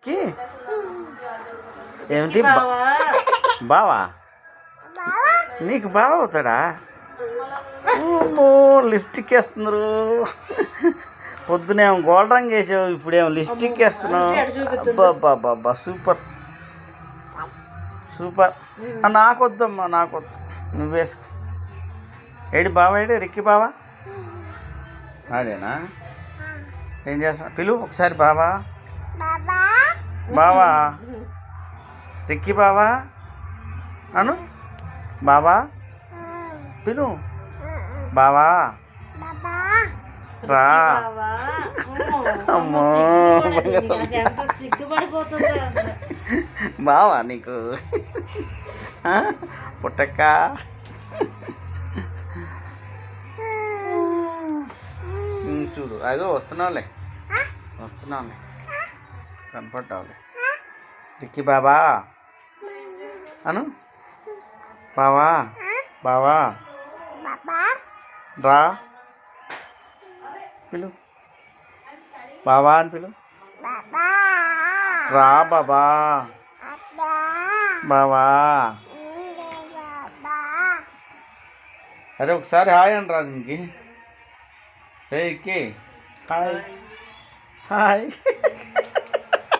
కి ఏమిటి బావా నీకు బావ అవుతాడా? ఓ లిప్స్టిక్ వేస్తున్నారు. పొద్దునేమో గోల్డ్ రంగు వేసావు, ఇప్పుడేమో లిప్స్టిక్ వేస్తున్నావు. అబ్బా సూపర్ సూపర్. నాకొద్దమ్మా, నాకొద్దు, నువ్వు వేసుకో. ఏడి బావా, ఏడి రిక్కి బావా? అదేనా? ఏం చేస్తా పిలువు ఒకసారి బావా. బావా రిక్కి బావా అను. బావా పిలు. బావా రా. అమ్మో బావా నీకు పుట్టక్క. చూడు అదో వస్తున్నావులే, వస్తున్నావులే, కనపడ్డావులే. రిక్కి బాబా అను. బావా బావా రా పిలు. బావా అని పిలు. రా బాబా. బావా అరే ఒకసారి హాయ్ అని రా దీనికి. రే ఎక్కి హాయ్ హాయ్.